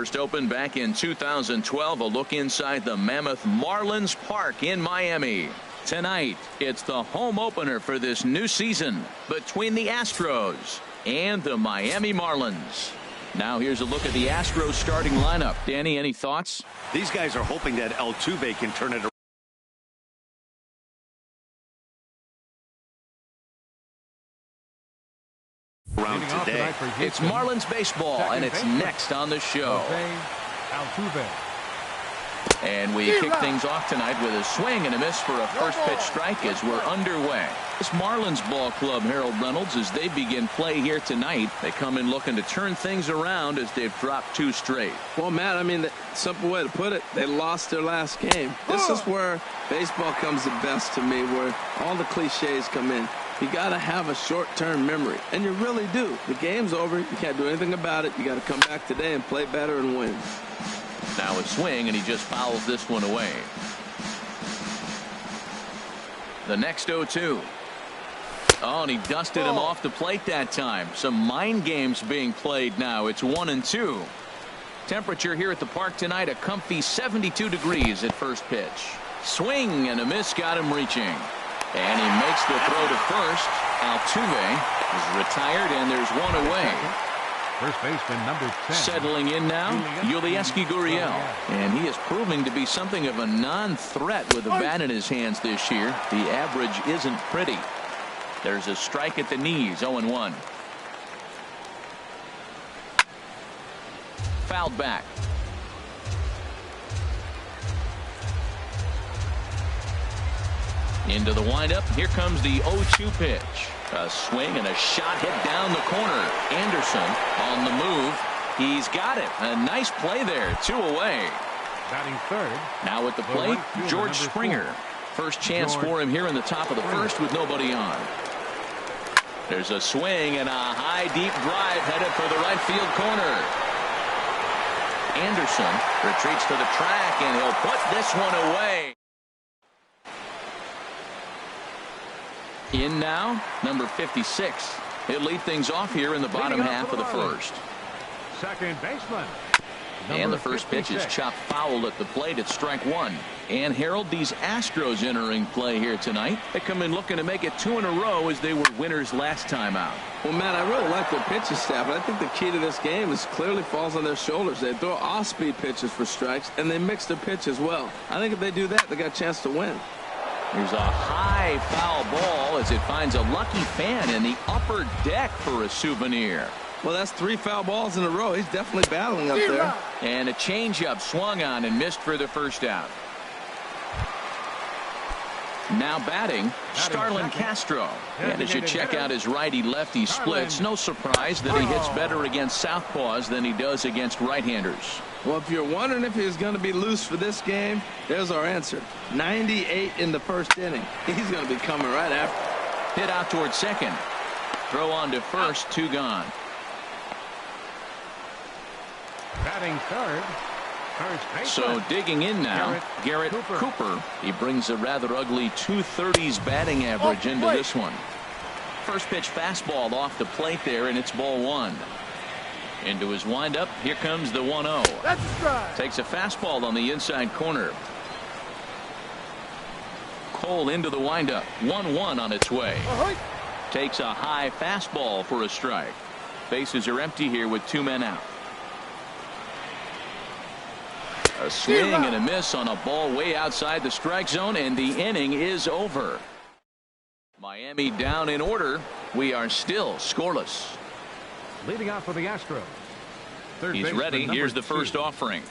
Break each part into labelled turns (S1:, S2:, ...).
S1: First opened back in 2012. A look inside the Mammoth Marlins Park in Miami. Tonight, it's the home opener for this new season between the Astros and the Miami Marlins. Now here's a look at the Astros starting lineup. Danny, any thoughts?
S2: These guys are hoping that Altuve can turn it around today.
S1: It's Marlins baseball, and it's next on the show. And we kick things off tonight with a swing and a miss for a first pitch strike as we're underway. This Marlins ball club, Harold Reynolds, as they begin play here tonight, they come in looking to turn things around as they've dropped 2 straight.
S3: Well, Matt, I mean, the simple way to put it, they lost their last game. This is where baseball comes the best to me, where all the cliches come in. You got to have a short-term memory, and you really do. The game's over. You can't do anything about it. You got to come back today and play better and win.
S1: Now a swing, and he just fouls this one away. The next 0-2. Oh, and he dusted him off the plate that time. Some mind games being played now. It's 1-2. Temperature here at the park tonight, a comfy 72 degrees at first pitch. Swing and a miss got him reaching. And he makes the throw to first. Altuve is retired, and there's one away.
S4: First baseman number 10.
S1: Settling in now, Yulieski Gurriel. And he is proving to be something of a non-threat with a bat in his hands this year. The average isn't pretty. There's a strike at the knees, 0-1. Fouled back. Into the windup. Here comes the 0-2 pitch. A swing and a shot hit down the corner. Anderson on the move. He's got it. A nice play there. 2 away.
S4: Batting third.
S1: Now at the plate, George Springer. First chance for him here in the top of the first with nobody on. There's a swing and a high deep drive headed for the right field corner. Anderson retreats to the track, and he'll put this one away. In now, number 56. He'll lead things off here in the bottom half of the first.
S4: Second baseman.
S1: And the first pitch is chopped foul at the plate. It's strike 1. And Harold, these Astros entering play here tonight. They come in looking to make it 2 in a row as they were winners last time out.
S3: Well, Matt, I really like their pitching staff, but I think the key to this game is clearly falls on their shoulders. They throw off-speed pitches for strikes, and they mix their pitch as well. I think if they do that, they got a chance to win.
S1: Here's a high foul ball as it finds a lucky fan in the upper deck for a souvenir.
S3: Well, that's 3 foul balls in a row. He's definitely battling up there.
S1: And a changeup swung on and missed for the first out. Now batting, Starlin Castro. And as you check out his righty-lefty splits, no surprise that he hits better against southpaws than he does against right-handers.
S3: Well, if you're wondering if he's going to be loose for this game, there's our answer. 98 in the first inning. He's going to be coming right after.
S1: Hit out towards second. Throw on to first, 2 gone.
S4: Batting third.
S1: So digging in now, Garrett Cooper. He brings a rather ugly 230s batting average into this one. First pitch fastball off the plate there, and it's ball 1. Into his windup, here comes the 1-0.
S5: That's a strike.
S1: Takes a fastball on the inside corner. Cole into the windup, 1-1 on its way. Takes a high fastball for a strike. Bases are empty here with 2 men out. A swing and a miss on a ball way outside the strike zone, and the inning is over. Miami down in order. We are still scoreless.
S4: Leading off for the Astros.
S1: He's ready. Here's the first offering.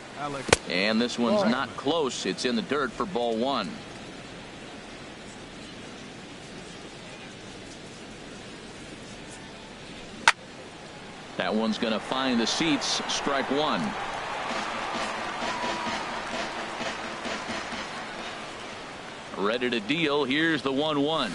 S1: And this one's not close. It's in the dirt for ball 1. That one's going to find the seats. Strike 1. Ready to deal. Here's the 1-1.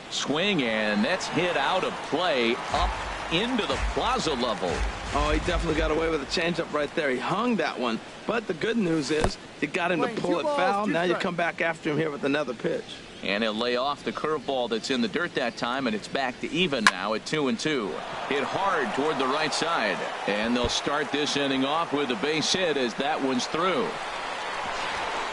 S1: Swing, and that's hit out of play up into the plaza level.
S3: Oh, he definitely got away with a changeup right there. He hung that one. But the good news is it got him to pull it foul. Now you come back after him here with another pitch.
S1: And he'll lay off the curveball that's in the dirt that time, and it's back to even now at 2-2. Hit hard toward the right side. And they'll start this inning off with a base hit as that one's through.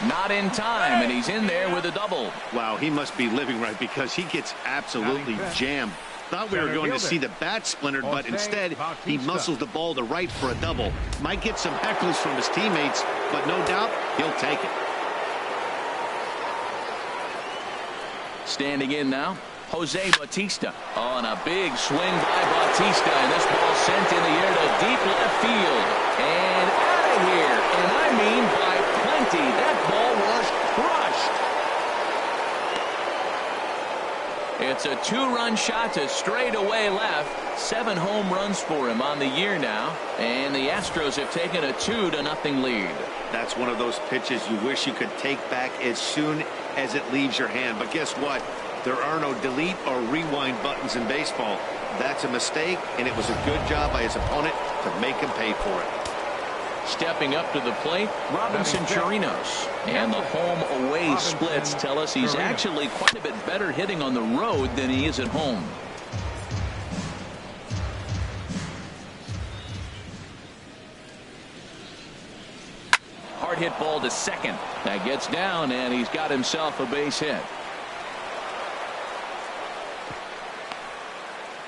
S1: Not in time, and he's in there with a double.
S2: Wow, he must be living right because he gets absolutely jammed. Thought we were going to see the bat splintered, but instead he muscles the ball to right for a double. Might get some heckles from his teammates, but no doubt he'll take it.
S1: Standing in now, Jose Bautista. On a big swing by Bautista, and this ball sent in the air to deep left field. And out of here, and I mean by plenty. That ball was crushed. It's a two-run shot to straightaway left. 7 home runs for him on the year now. And the Astros have taken a 2-0 lead.
S2: That's one of those pitches you wish you could take back as soon as it leaves your hand. But guess what? There are no delete or rewind buttons in baseball. That's a mistake, and it was a good job by his opponent to make him pay for it.
S1: Stepping up to the plate, Robinson Chirinos. And the home-away splits tell us he's actually quite a bit better hitting on the road than he is at home. Hard hit ball to second. That gets down, and he's got himself a base hit.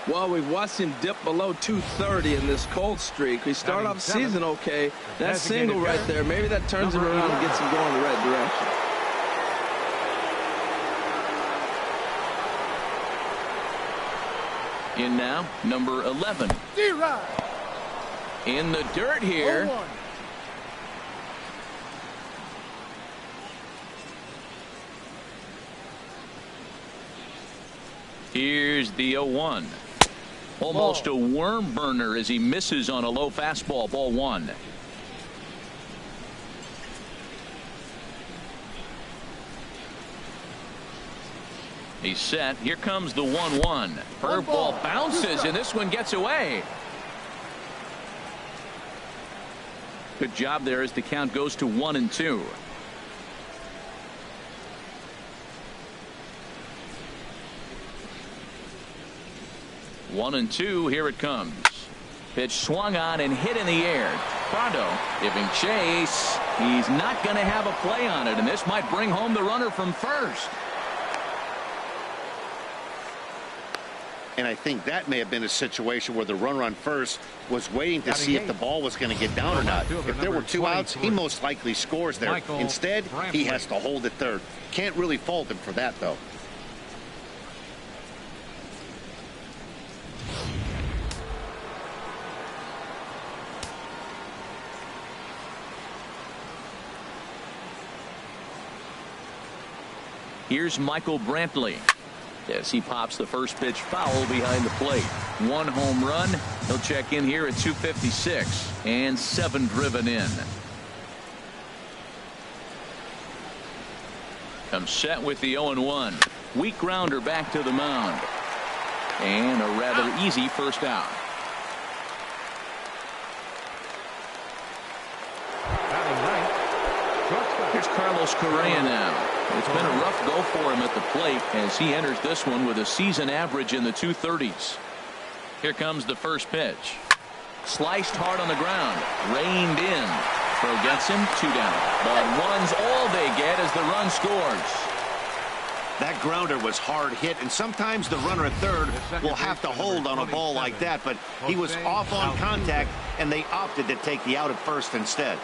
S3: Well, we've watched him dip below 230 in this cold streak. We start off season okay. That single right there, maybe that turns him around and gets him going in the right direction.
S1: In now, number 11. In the dirt here. Here's the 0-1. Almost a worm burner as he misses on a low fastball. Ball 1. He's set. Here comes the 1-1. Curveball bounces, and this one gets away. Good job there as the count goes to 1-2. 1-2. Here it comes. Pitch swung on and hit in the air. Prado giving chase. He's not going to have a play on it, and this might bring home the runner from first.
S2: And I think that may have been a situation where the runner on first was waiting to see if the ball was going to get down or not. If there were 2 outs, he most likely scores there. Instead, he has to hold at third. Can't really fault him for that, though.
S1: Here's Michael Brantley as he pops the first pitch foul behind the plate. 1 home run. He'll check in here at 256 and 7 driven in. Comes set with the 0-1. Weak grounder back to the mound. And a rather easy first out. Here's Carlos Correa now. It's been a rough go for him at the plate as he enters this one with a season average in the 230s. Here comes the first pitch. Sliced hard on the ground. Reined in. Throw gets him. 2 down. But 1's all they get as the run scores.
S2: That grounder was hard hit, and sometimes the runner at third will have to hold on a ball like that, but he was off on contact, and they opted to take the out at first instead.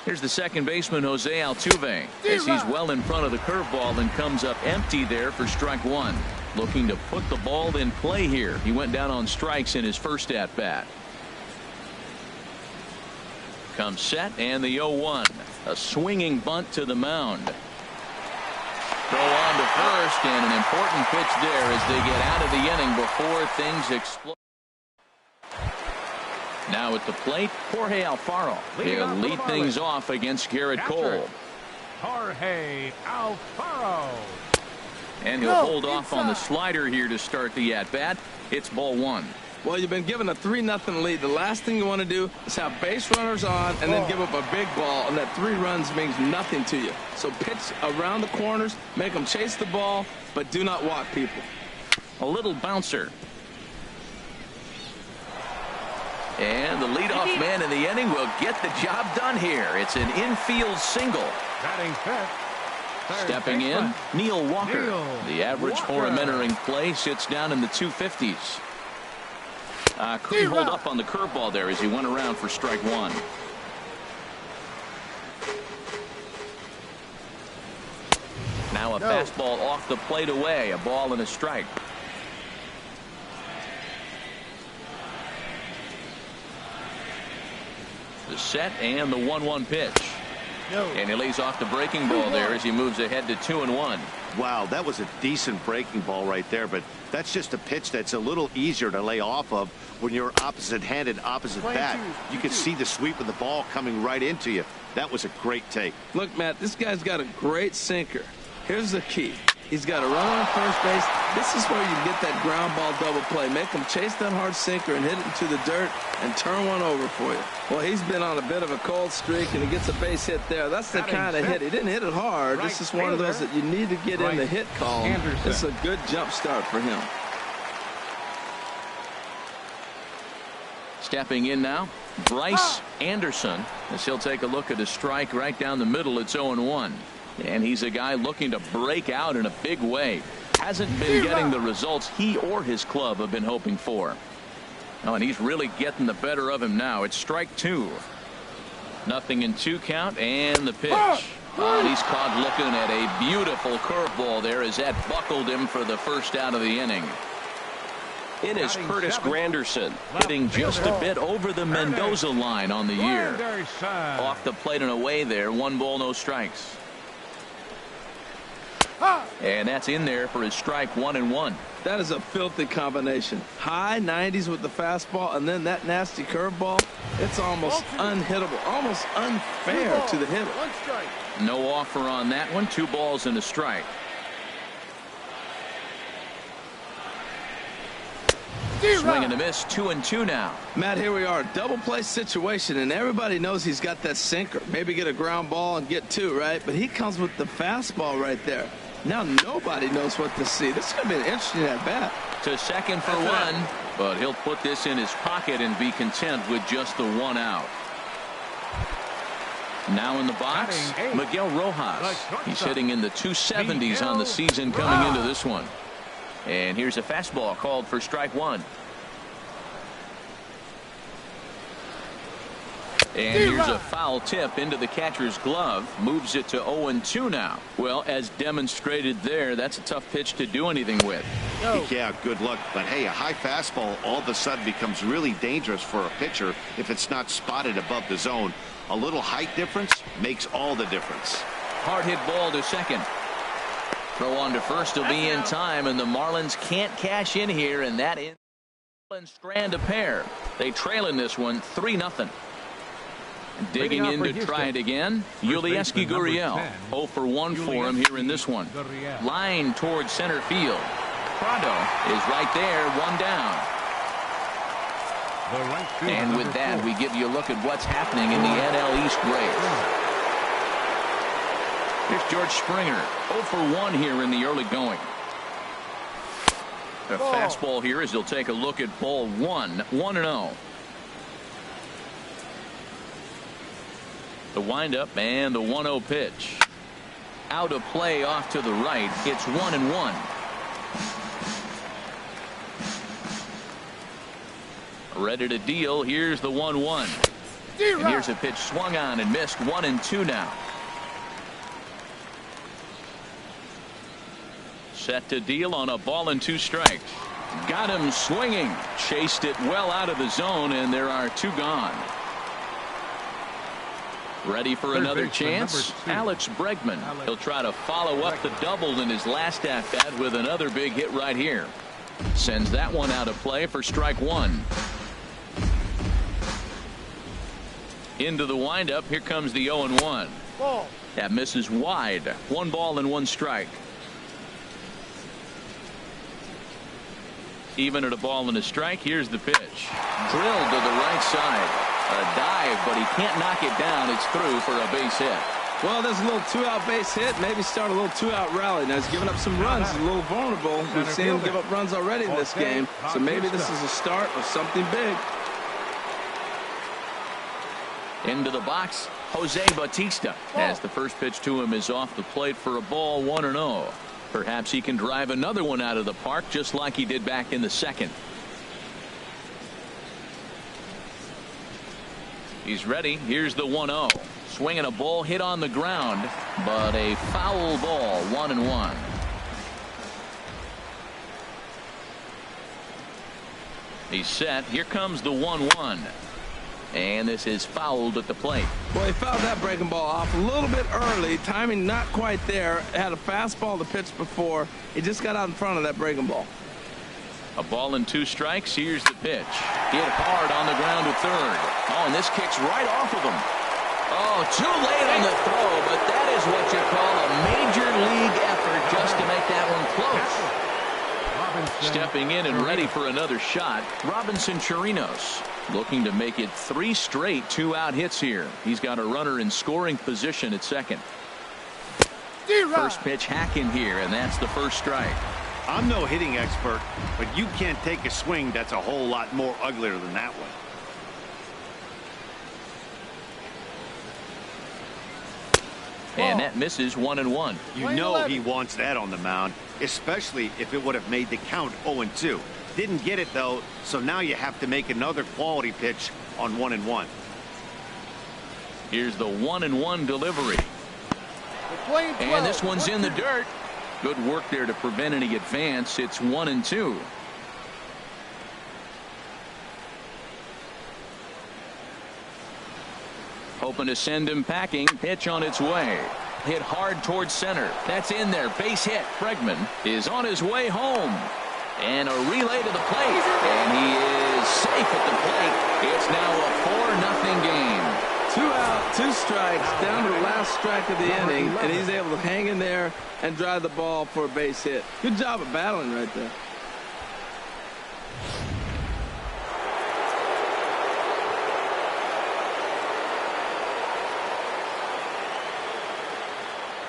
S1: Here's the second baseman, Jose Altuve, as he's well in front of the curveball and comes up empty there for strike 1. Looking to put the ball in play here. He went down on strikes in his first at bat. Comes set and the 0-1. A swinging bunt to the mound. Throw on to first, and an important pitch there as they get out of the inning before things explode. Now at the plate, Jorge Alfaro. He'll lead things off against Garrett Cole.
S4: Jorge Alfaro.
S1: And he'll hold off on the slider here to start the at-bat. It's ball 1.
S3: Well, you've been given a 3-0 lead. The last thing you want to do is have base runners on and then give up a big ball, and that 3 runs means nothing to you. So pitch around the corners, make them chase the ball, but do not walk people.
S1: A little bouncer. And the leadoff man in the inning will get the job done here. It's an infield single.
S4: Batting fifth.
S1: Stepping in, Neil Walker. The average for him entering play sits down in the 250s. Couldn't hold up on the curveball there as he went around for strike 1. Now a fastball off the plate away. A ball and a strike. The set and the 1-1 pitch. And he lays off the breaking ball there as he moves ahead to 2-1.
S2: Wow, that was a decent breaking ball right there, but that's just a pitch that's a little easier to lay off of when you're opposite-handed, opposite bat. You can see the sweep of the ball coming right into you. That was a great take.
S3: Look, Matt, this guy's got a great sinker. Here's the key. He's got a runner on first base. This is where you get that ground ball double play. Make him chase that hard sinker and hit it into the dirt and turn one over for you. Well, he's been on a bit of a cold streak, and he gets a base hit there. That's the kind of hit. He didn't hit it hard. This is one of those that you need to get in the hit column. It's a good jump start for him.
S1: Stepping in now, Bryce Anderson, as he'll take a look at a strike right down the middle. It's 0-1. And he's a guy looking to break out in a big way. Hasn't been getting the results he or his club have been hoping for. Oh, and he's really getting the better of him now. It's strike 2. 0-2 count, and the pitch. Oh, and he's caught looking at a beautiful curveball there as that buckled him for the first out of the inning. It is Curtis Granderson hitting just a bit over the Mendoza line on the year. Off the plate and away there. 1 ball, no strikes. And that's in there for his strike 1-1.
S3: That is a filthy combination. High 90s with the fastball and then that nasty curveball. It's almost unhittable, almost unfair to the hitter.
S1: No offer on that one. 2 balls and a strike. Swing and a miss. 2-2 now.
S3: Matt, here we are, double play situation, and everybody knows he's got that sinker. Maybe get a ground ball and get 2, right? But he comes with the fastball right there. Now nobody knows what to see. This is going to be an interesting at bat.
S1: To second for 1, but he'll put this in his pocket and be content with just the 1 out. Now in the box, Miguel Rojas. He's hitting in the 270s on the season coming into this one. And here's a fastball called for strike 1. And here's a foul tip into the catcher's glove. Moves it to 0-2 now. Well, as demonstrated there, that's a tough pitch to do anything with.
S2: Yeah, good luck. But, hey, a high fastball all of a sudden becomes really dangerous for a pitcher if it's not spotted above the zone. A little height difference makes all the difference.
S1: Hard hit ball to second. Throw on to first will be in time, and the Marlins can't cash in here, and that is strand a pair. They trail in this one 3-0. Digging in to try it again, Yulieski Gurriel. 0 for 1 for him here in this one. Line towards center field. Prado is right there, 1 down. And with that, we give you a look at what's happening in the NL East race. Here's George Springer, 0 for 1 here in the early going. A fastball here as he'll take a look at ball 1, 1-0. The windup and the 1-0 pitch. Out of play off to the right. It's 1-1. Ready to deal. Here's the 1-1. And here's a pitch swung on and missed. 1-2 now. Set to deal on a ball and 2 strikes. Got him swinging. Chased it well out of the zone, and there are 2 gone. Ready for another chance? Alex Bregman. He'll try to follow up the double in his last at-bat with another big hit right here. Sends that one out of play for strike 1. Into the windup. Here comes the 0-1. That misses wide. 1 ball and 1 strike. Even at a ball and a strike, here's the pitch. Drilled to the right side. A dive, but he can't knock it down. It's through for a base hit.
S3: Well, there's a little two-out base hit. Maybe start a little two-out rally. Now, he's giving up some runs. He's a little vulnerable. We've seen him give up runs already in this game. So maybe this is a start of something big.
S1: Into the box, Jose Bautista, as the first pitch to him is off the plate for a ball, 1-0. Perhaps he can drive another one out of the park just like he did back in the second. He's ready. Here's the 1-0. Swinging a ball hit on the ground, but a foul ball, 1-1. He's set. Here comes the 1-1. And this is fouled at the plate.
S3: Well, he fouled that breaking ball off a little bit early. Timing not quite there. Had a fastball to pitch before. He just got out in front of that breaking ball.
S1: A ball and 2 strikes. Here's the pitch. Hit hard on the ground to third. Oh, and this kicks right off of him. Oh, too late on the throw, but that is what you call a major league effort just to make that one close. Stepping in and ready for another shot, Robinson Chirinos. Looking to make it 3 straight 2-out hits here. He's got a runner in scoring position at second. First pitch hacking here, and that's the first strike.
S2: I'm no hitting expert, but you can't take a swing that's a whole lot more uglier than that one.
S1: And that misses, 1-1.
S2: You know he wants that on the mound, especially if it would have made the count 0-2. Didn't get it, though, so now you have to make another quality pitch on 1-1.
S1: Here's the 1-1 delivery. And this one's in the dirt. Good work there to prevent any advance. It's 1-2. Hoping to send him packing. Pitch on its way. Hit hard towards center. That's in there. Base hit. Bregman is on his way home. And a relay to the plate. And he is safe at the plate. It's now a 4-0 game.
S3: 2 out, 2 strikes, down to the last strike of the inning, and he's able to hang in there and drive the ball for a base hit. Good job of battling right there.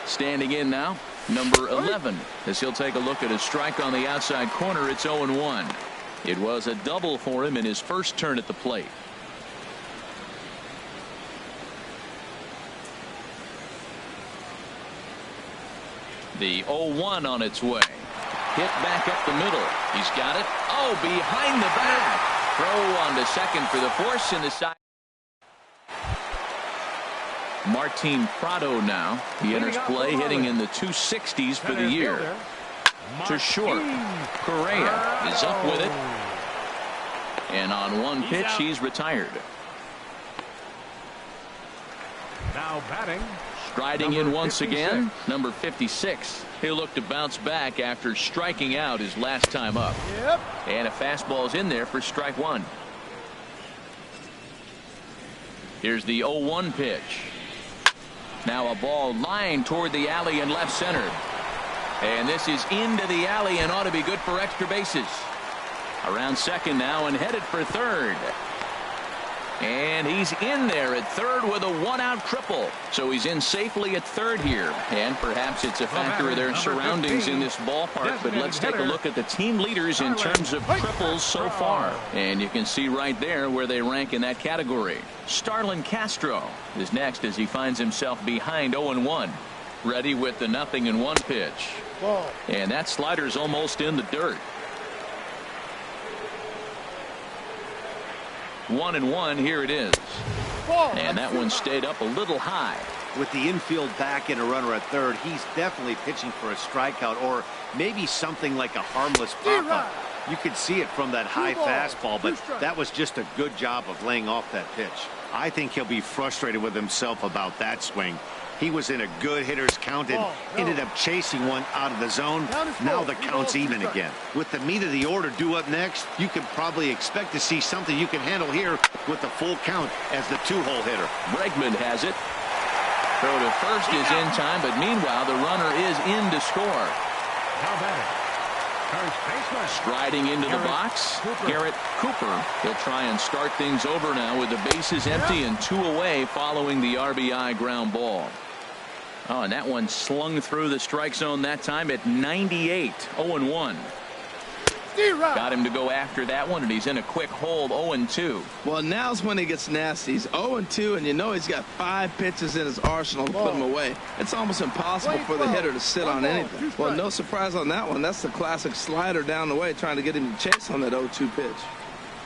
S1: Standing in now, number 11, as he'll take a look at a strike on the outside corner. It's 0-1. It was a double for him in his first turn at the plate. The 0-1 on its way. Hit back up the middle. He's got it. Oh, behind the back. Throw on to second for the force in the side. Martin Prado now. He enters play hitting in the 260s for the year. To short. Correa is up with it. And on one pitch, he's retired.
S4: Now batting.
S1: Striding in once again, number 56. He'll look to bounce back after striking out his last time up. And a fastball's in there for strike 1. Here's the 0-1 pitch. Now a ball lined toward the alley in left center. And this is into the alley and ought to be good for extra bases. Around second now and headed for third. And he's in there at third with a 1-out triple. So he's in safely at third here. And perhaps it's a factor of their surroundings in this ballpark. But let's take a look at the team leaders in terms of triples so far. And you can see right there where they rank in that category. Starlin Castro is next as he finds himself behind 0-1. Ready with the 0-1 pitch. And that slider's almost in the dirt. 1-1, here it is. And that one stayed up a little high.
S2: With the infield back and a runner at third, he's definitely pitching for a strikeout or maybe something like a harmless pop-up. You could see it from that high fastball, but that was just a good job of laying off that pitch. I think he'll be frustrated with himself about that swing. He was in a good hitter's count and ended up chasing one out of the zone. Now the count's even again. With the meat of the order due up next, you can probably expect to see something you can handle here with the full count as the 2-hole hitter.
S1: Bregman has it. Throw to first is in time, but meanwhile the runner is in to score.
S4: Now batting. First baseman.
S1: Striding into the box, Garrett Cooper. He'll try and start things over now with the bases empty and 2 away following the RBI ground ball. Oh, and that one slung through the strike zone that time at 98. 0-1. Got him to go after that one, and he's in a quick hold. 0-2.
S3: Well, now's when he gets nasty. He's 0-2, and you know he's got 5 pitches in his arsenal to put him away. It's almost impossible for the hitter to sit on anything. Well, no surprise on that one. That's the classic slider down the way, trying to get him to chase on that 0-2 pitch.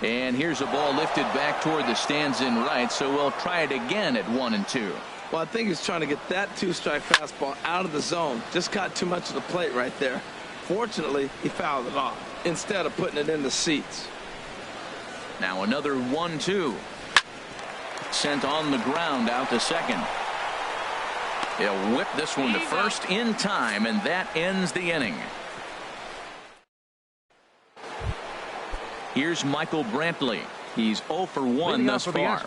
S1: And here's a ball lifted back toward the stands in right, so we'll try it again at 1-2.
S3: Well, I think he's trying to get that 2-strike fastball out of the zone. Just caught too much of the plate right there. Fortunately, he fouled it off instead of putting it in the seats.
S1: Now another 1-2. Sent on the ground out to second. He'll whip this one to first in time, and that ends the inning. Here's Michael Brantley. He's 0 for 1 thus far.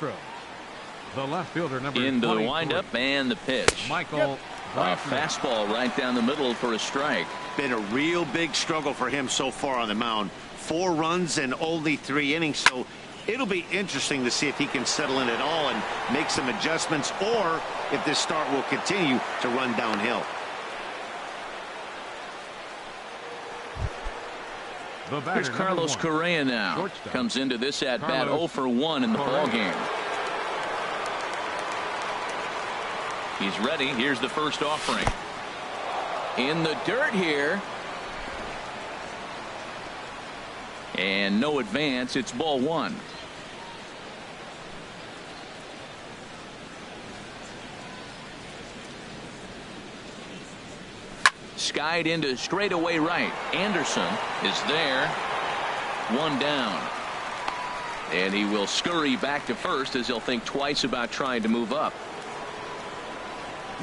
S4: The left fielder, number
S1: Into the
S4: 23.
S1: windup and the pitch.
S4: Michael
S1: A fastball right down the middle for a strike.
S2: Been a real big struggle for him so far on the mound. 4 runs in only 3 innings, so it'll be interesting to see if he can settle in at all and make some adjustments, or if this start will continue to run downhill.
S1: Here's Carlos Correa now.
S4: Shortstop.
S1: Comes into this at bat 0 for 1 in the ball game. He's ready. Here's the first offering. In the dirt here. And no advance. It's ball 1. Skied into straightaway right. Anderson is there. 1 down. And he will scurry back to first as he'll think twice about trying to move up.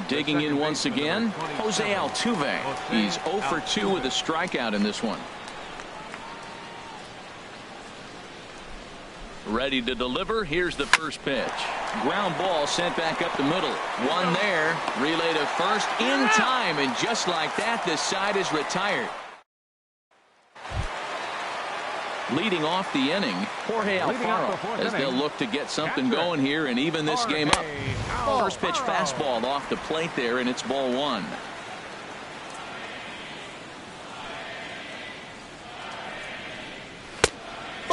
S1: Digging in once again, Jose Altuve. He's 0 for 2 with a strikeout in this one. Ready to deliver. Here's the first pitch. Ground ball sent back up the middle. 1 there. Relay to first in time, and just like that, this side is retired. Leading off the inning, Jorge Alfaro, as they'll look to get something going here and even this game up. First pitch fastball off the plate there, and it's ball 1.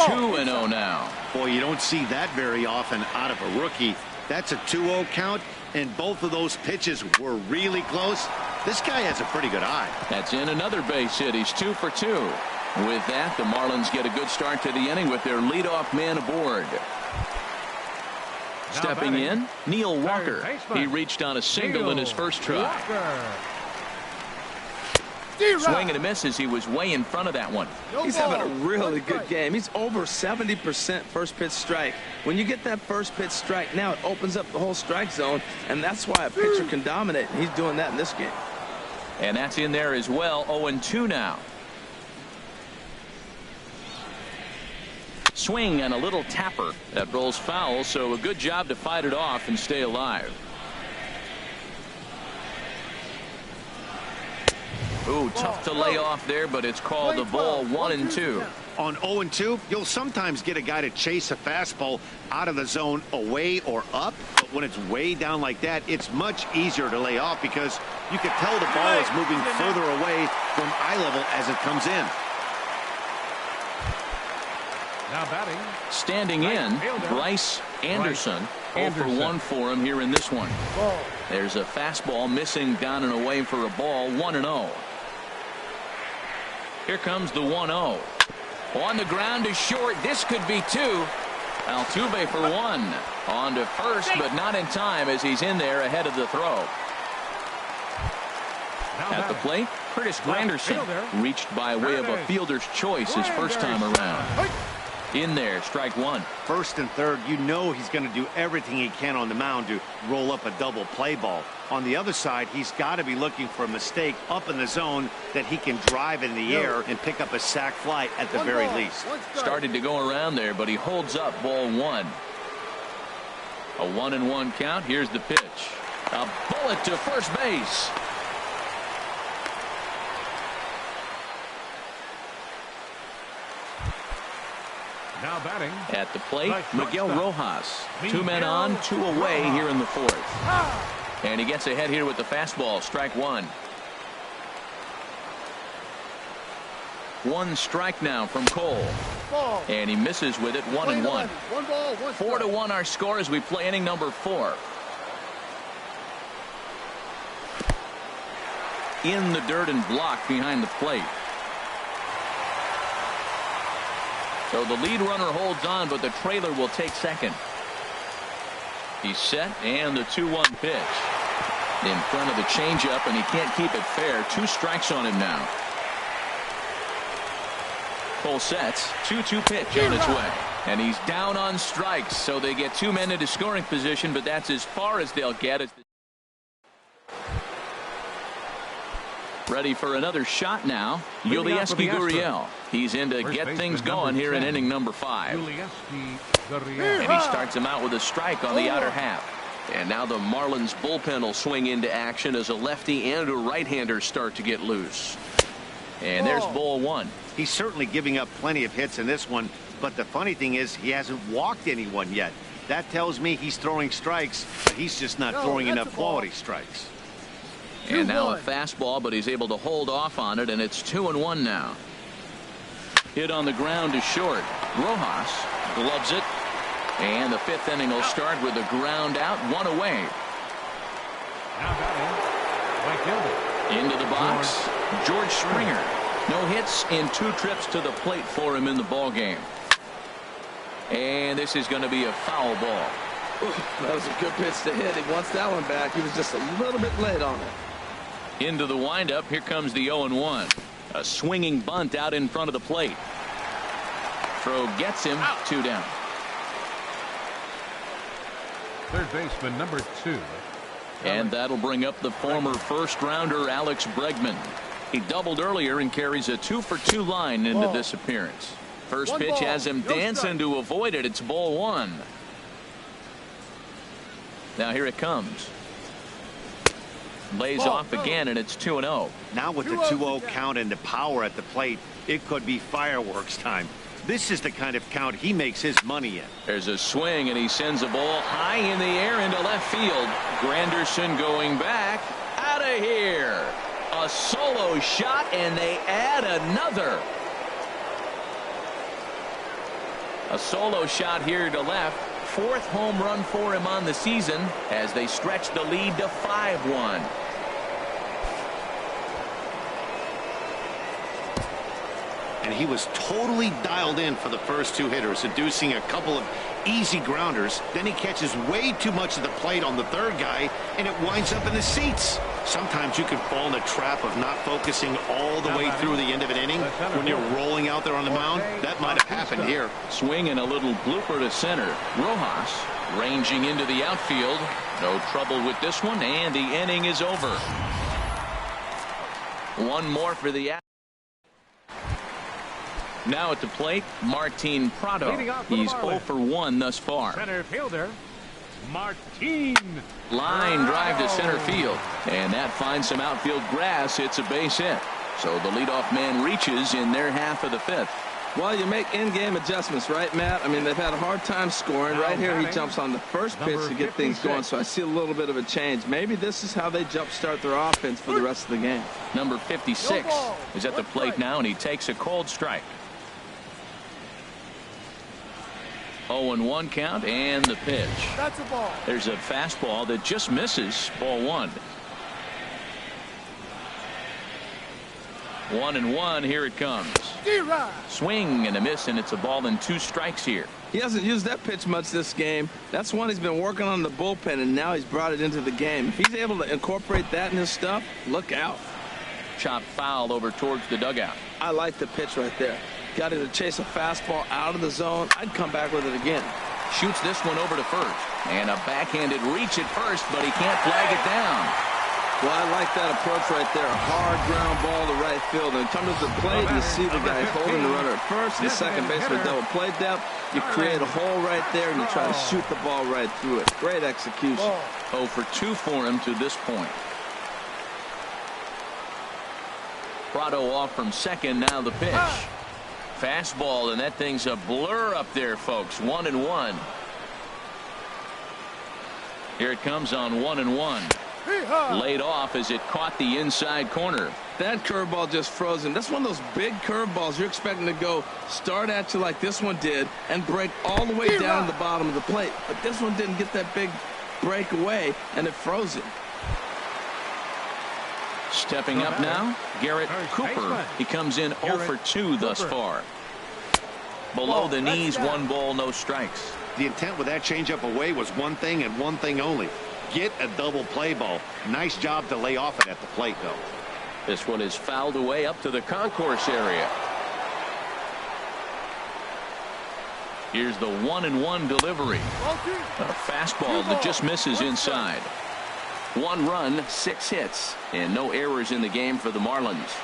S1: Two 2-0 now.
S2: Boy, you don't see that very often out of a rookie. That's a 2-0 count, and both of those pitches were really close. This guy has a pretty good eye.
S1: That's in another base hit. He's 2 for 2. With that, the Marlins get a good start to the inning with their leadoff man aboard. Stepping in, Neil Walker. He reached on a single in his first try. Swing and a miss as he was way in front of that one.
S3: He's having a really good game. He's over 70% first pitch strike. When you get that first pitch strike, now it opens up the whole strike zone, and that's why a pitcher can dominate. He's doing that in this game.
S1: And that's in there as well. 0-2 now. Swing and a little tapper that rolls foul, so a good job to fight it off and stay alive. Ooh, tough to lay off there, but it's called the ball. 1-2.
S2: On 0-2, you'll sometimes get a guy to chase a fastball out of the zone away or up, but when it's way down like that, it's much easier to lay off because you can tell the ball is moving further away from eye level as it comes in.
S4: Now batting.
S1: Standing in, Bryce Anderson. 0 for 1 for him here in this one. There's a fastball missing down and away for a ball. 1-0. Here comes the 1-0. On the ground to short. This could be 2. Altuve for 1. On to first, but not in time as he's in there ahead of the throw. At the plate, Curtis Granderson reached by way of a fielder's choice his first time around. In there, strike 1.
S2: First and third, you know he's going to do everything he can on the mound to roll up a double play ball. On the other side, he's got to be looking for a mistake up in the zone that he can drive in the air and pick up a sac fly at the very least.
S1: Started to go around there, but he holds up ball 1. A 1-1 count. Here's the pitch. A bullet to first base.
S4: Now batting.
S1: At the plate,
S4: Right,
S1: Miguel
S4: shortstop.
S1: Rojas. 2 men on, 2 away here in the 4th. And he gets ahead here with the fastball. Strike 1. 1 strike now from Cole. And he misses with it. 1-1. 4-1 our score as we play inning number 4. In the dirt and blocked behind the plate. So the lead runner holds on, but the trailer will take second. He's set, and the 2-1 pitch. In front of the changeup, and he can't keep it fair. 2 strikes on him now. Cole sets. 2-2 pitch on its way. And he's down on strikes, so they get 2 men into scoring position, but that's as far as they'll get. Ready for another shot now. Yulieski Gurriel. He's in to get things going here in inning number 5. And he starts him out with a strike on the outer half. And now the Marlins bullpen will swing into action as a lefty and a right-hander start to get loose. And there's ball 1.
S2: He's certainly giving up plenty of hits in this one, but the funny thing is he hasn't walked anyone yet. That tells me he's throwing strikes, but he's just not throwing enough quality strikes.
S1: And now a fastball, but he's able to hold off on it, and it's 2-1 now. Hit on the ground to short. Rojas gloves it, and the 5th inning will start with a ground out, 1 away.
S4: Now batting.
S1: Into the box, George Springer. No hits in 2 trips to the plate for him in the ball game. And this is going to be a foul ball.
S3: Ooh, that was a good pitch to hit. He wants that one back. He was just a little bit late on it.
S1: Into the windup. Here comes the 0-1. A swinging bunt out in front of the plate. Throw gets him. 2 down.
S4: Third baseman number 2.
S1: And that'll bring up the former first-rounder Alex Bregman. He doubled earlier and carries a 2-for-2 line into this appearance. First pitch has him dancing to avoid it. It's ball 1. Now here it comes. Lays off again, and it's 2-0.
S2: Now with the 2-0 count and the power at the plate, it could be fireworks time. This is the kind of count he makes his money in.
S1: There's a swing, and he sends a ball high in the air into left field. Granderson going back. Out of here. A solo shot, and they add another. A solo shot here to left. 4th home run for him on the season as they stretch the lead to 5-1.
S2: And he was totally dialed in for the first 2 hitters, seducing a couple of easy grounders. Then he catches way too much of the plate on the 3rd guy, and it winds up in the seats. Sometimes you can fall in a trap of not focusing all the way through the end of an inning when you're rolling out there on the mound. That might have happened here.
S1: Swing and a little blooper to center. Rojas ranging into the outfield. No trouble with this one, and the inning is over. 1 more for the Now at the plate, Martin Prado. He's 0-for-1 thus far.
S4: Center fielder, Martin.
S1: Line drive to center field, and that finds some outfield grass. It's a base hit. So the leadoff man reaches in their half of the 5th.
S3: Well, you make in-game adjustments, right, Matt? I mean, they've had a hard time scoring. Right here, he jumps on the first pitch to get things going, so I see a little bit of a change. Maybe this is how they jumpstart their offense for the rest of the game.
S1: Number 56 is at the plate now, and he takes a cold strike. 0-1 count, and the pitch.
S5: That's a ball.
S1: There's a fastball that just misses. Ball 1. 1-1. Here it comes. Swing and a miss, and it's a ball and 2 strikes here.
S3: He hasn't used that pitch much this game. That's one he's been working on the bullpen, and now he's brought it into the game. If he's able to incorporate that in his stuff, look out.
S1: Chop foul over towards the dugout.
S3: I like the pitch right there. Got him to chase a fastball out of the zone. I'd come back with it again.
S1: Shoots this one over to first. And a backhanded reach at first, but he can't flag it down.
S3: Well, I like that approach right there. A hard ground ball to right field. And come to the plate and you see the guy holding the runner at first and the second baseman double play depth. You create a hole right there and you try to shoot the ball right through it. Great execution.
S1: 0-for-2 for him to this point. Prado off from second. Now the pitch. Fastball, and that thing's a blur up there, folks. 1-1. Here it comes on 1-1. Laid off as it caught the inside corner.
S3: That curveball just froze him. That's one of those big curveballs you're expecting to go start at you like this one did and break all the way down to the bottom of the plate. But this one didn't get that big break away, and it froze him.
S1: Stepping up now, Garrett Cooper. He comes in 0 for 2 thus far. Below the knees, 1 ball, no strikes.
S2: The intent with that changeup away was one thing and one thing only. Get a double play ball. Nice job to lay off it at the plate, though.
S1: This one is fouled away up to the concourse area. Here's the 1-1 delivery. A fastball that just misses inside. 1 run, 6 hits, and no errors in the game for the Marlins.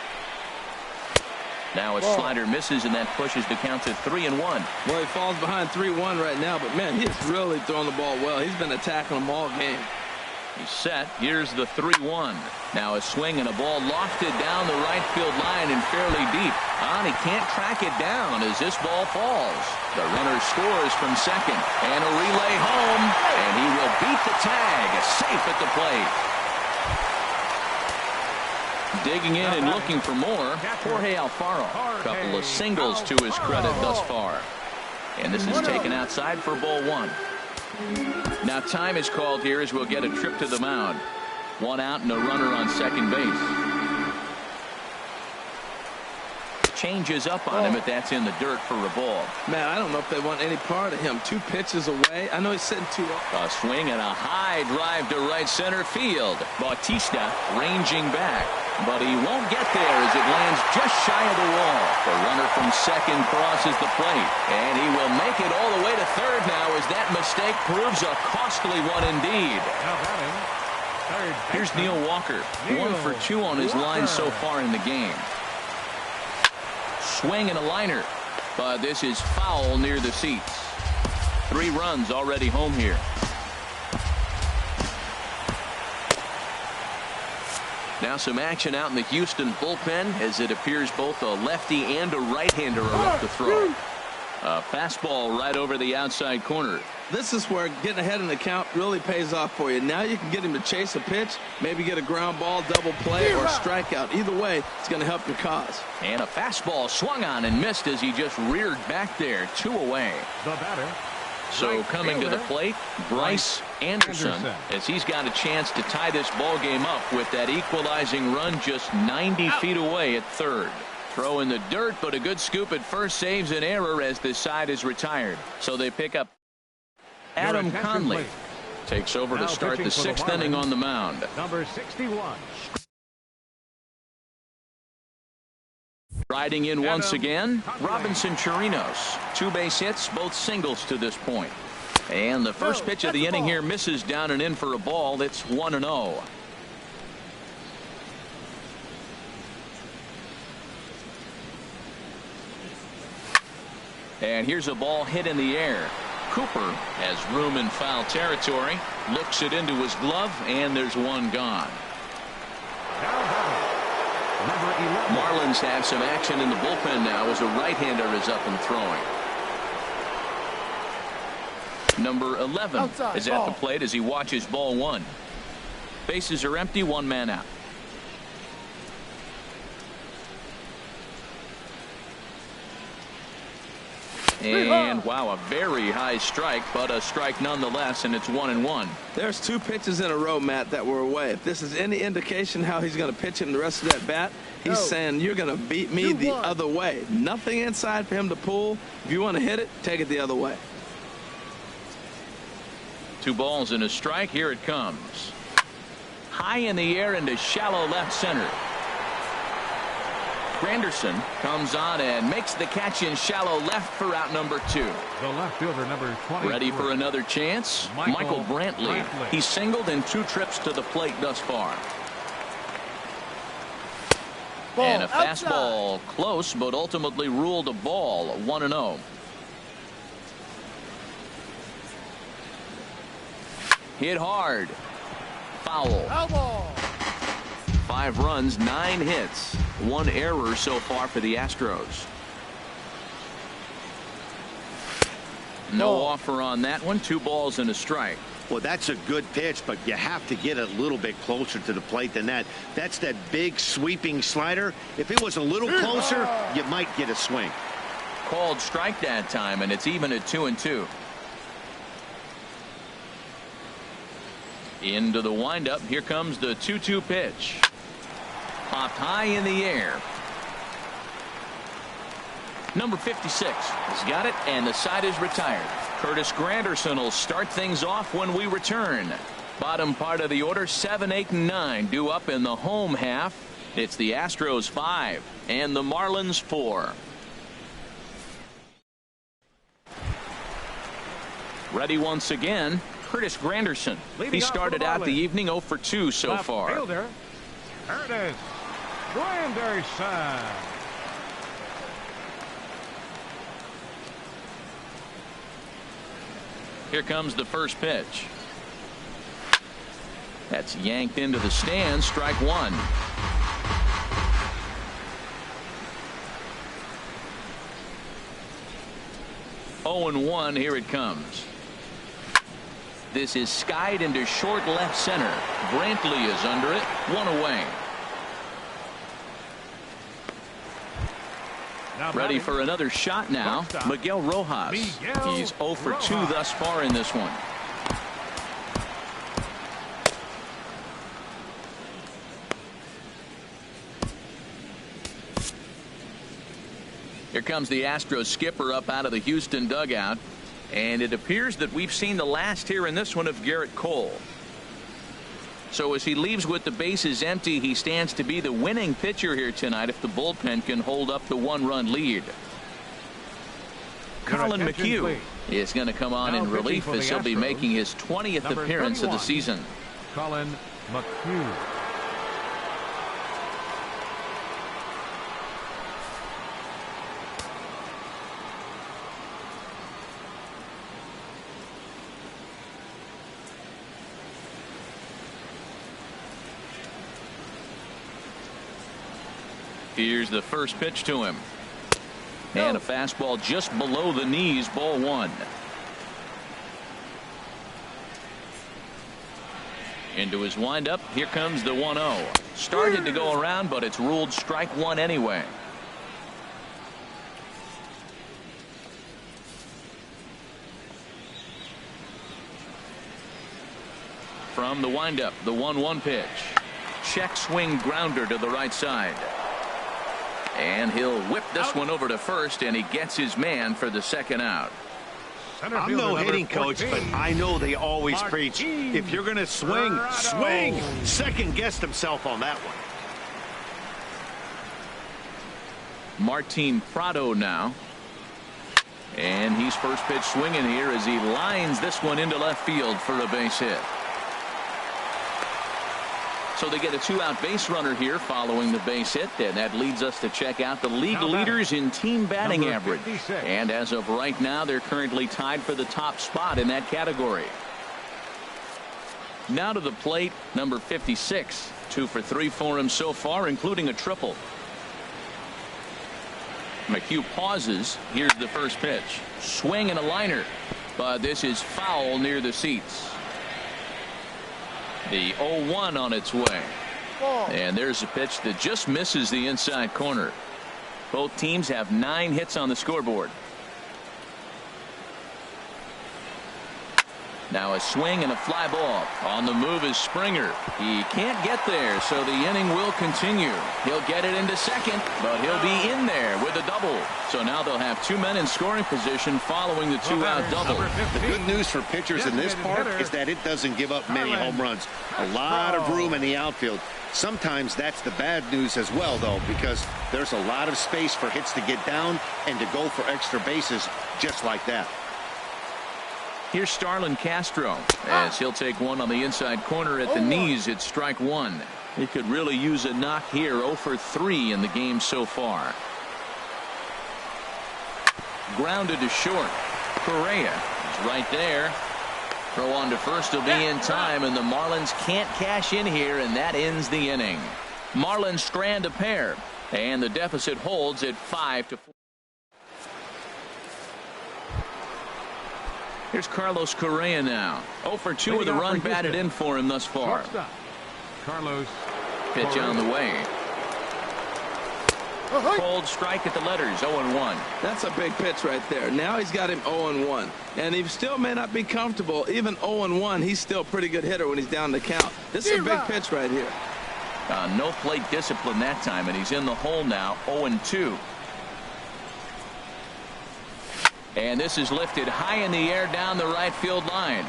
S1: Now a slider misses, and that pushes the count to 3-1.
S3: Well, he falls behind 3-1 right now, but man, he's really throwing the ball well. He's been attacking them all game.
S1: He's set. Here's the 3-1. Now a swing and a ball lofted down the right field line and fairly deep. He can't track it down as this ball falls. The runner scores from second, and a relay home, and he will beat the tag, safe at the plate. Digging in and looking for more, Jorge Alfaro. Couple of singles to his credit thus far. And this is taken outside for ball 1. Now time is called here as we'll get a trip to the mound. 1 out and a runner on second base. Changes up on him, but that's in the dirt for a ball.
S3: Man, I don't know if they want any part of him. 2 pitches away. I know he's sitting 2 up.
S1: A swing and a high drive to right center field. Bautista ranging back, but he won't get there as it lands just shy of the wall. The runner from second crosses the plate, and he will make it all the way to third now as that mistake proves a costly one indeed. Here's Neil Walker. 1 for 2 on his line so far in the game. Swing and a liner, but this is foul near the seats. 3 runs already home here. Now some action out in the Houston bullpen as it appears both a lefty and a right-hander are up to throw. A fastball right over the outside corner.
S3: This is where getting ahead in the count really pays off for you. Now you can get him to chase a pitch, maybe get a ground ball, double play, or a strikeout. Either way, it's going to help your cause.
S1: And a fastball swung on and missed as he just reared back there. 2 away.
S4: The batter.
S1: So coming to the plate, Bryce Anderson, as he's got a chance to tie this ball game up with that equalizing run just 90 feet away at third. Throw in the dirt, but a good scoop at first saves an error as this side is retired. So they pick up Adam Conley. Takes over to start the 6th inning on the mound.
S4: Number 61.
S1: Riding in once again, Robinson Chirinos. 2 base hits, both singles to this point. And the first pitch of the inning here misses down and in for a ball. It's 1-0. And here's a ball hit in the air. Cooper has room in foul territory, looks it into his glove, and there's 1 gone. Marlins have some action in the bullpen now as a right-hander is up and throwing. Number 11 is at the plate as he watches ball 1. Bases are empty, 1 man out. And wow, a very high strike, but a strike nonetheless, and it's 1-1.
S3: There's 2 pitches in a row, Matt, that were away. If this is any indication how he's going to pitch in the rest of that bat, he's saying you're going to beat me the other way. Nothing inside for him to pull. If you want to hit it, take it the other way.
S1: 2 balls and a strike. Here it comes. High in the air into shallow left center. Granderson comes on and makes the catch in shallow left for out number 2.
S4: The left fielder, number 20.
S1: Ready for another chance? Michael Brantley. He's singled in 2 trips to the plate thus far. And a fastball close, but ultimately ruled a ball. 1-0. Hit hard. Foul. 5 runs, 9 hits, 1 error so far for the Astros. No offer on that one. 2 balls and a strike.
S2: Well, that's a good pitch, but you have to get a little bit closer to the plate than that. That's that big sweeping slider. If it was a little closer, you might get a swing.
S1: Called strike that time, and it's even at 2-2. Into the windup. Here comes the 2-2 pitch. Popped high in the air. Number 56 has got it, and the side is retired. Curtis Granderson will start things off when we return. Bottom part of the order, 7, 8, and 9 due up in the home half. It's the Astros 5 and the Marlins 4. Ready once again, Curtis Granderson. He started out the evening 0 for 2 so far.
S4: Fielder, Curtis Granderson.
S1: Here comes the first pitch. That's yanked into the stands. Strike 1. Oh and 1. Here it comes. This is skied into short left center. Brantley is under it. 1 away. Ready for another shot now. Miguel Rojas. He's 0 for 2 thus far in this one. Here comes the Astros skipper up out of the Houston dugout. And it appears that we've seen the last here in this one of Garrett Cole. So as he leaves with the bases empty, he stands to be the winning pitcher here tonight if the bullpen can hold up the 1-run lead. Colin McHugh is going to come on in relief as he'll be making his 20th appearance of the season.
S4: Colin McHugh.
S1: Here's the first pitch to him. And a fastball just below the knees, ball 1. Into his windup. Here comes the 1-0. Started to go around, but it's ruled strike 1 anyway. From the windup, the 1-1 pitch. Check swing grounder to the right side. And he'll whip this one over to first, and he gets his man for the second out.
S2: I'm no hitting coach, but I know they always preach, if you're going to swing, swing. Second guessed himself on that one.
S1: Martin Prado now. And he's first pitch swinging here as he lines this one into left field for a base hit. So they get a 2-out base runner here following the base hit, and that leads us to check out the league leaders in team batting average. And as of right now, they're currently tied for the top spot in that category. Now to the plate, number 56. 2 for 3 for him so far, including a triple. McHugh pauses. Here's the first pitch. Swing and a liner, but this is foul near the seats. The 0-1 on its way. And there's a pitch that just misses the inside corner. Both teams have 9 hits on the scoreboard. Now a swing and a fly ball. On the move is Springer. He can't get there, so the inning will continue. He'll get it into second, but he'll be in there with a double. So now they'll have 2 men in scoring position following the 2-out double.
S2: The good news for pitchers in this park is that it doesn't give up many home runs. A lot of room in the outfield. Sometimes that's the bad news as well, though, because there's a lot of space for hits to get down and to go for extra bases just like that.
S1: Here's Starlin Castro as he'll take one on the inside corner at the knees. It's strike 1. He could really use a knock here. 0 for 3 in the game so far. Grounded to short. Correa is right there. Throw on to first will be in time, and the Marlins can't cash in here, and that ends the inning. Marlins strand a pair, and the deficit holds at 5-4. Here's Carlos Correa now. 0 for 2 with a run batted in for him thus far.
S4: Carlos.
S1: Pitch on the way. Cold strike at the letters, 0-1.
S3: That's a big pitch right there. Now he's got him 0-1. And he still may not be comfortable. Even 0-1, he's still a pretty good hitter when he's down the count. This is a big pitch right here.
S1: No plate discipline that time, and he's in the hole now, 0-2. And this is lifted high in the air down the right field line.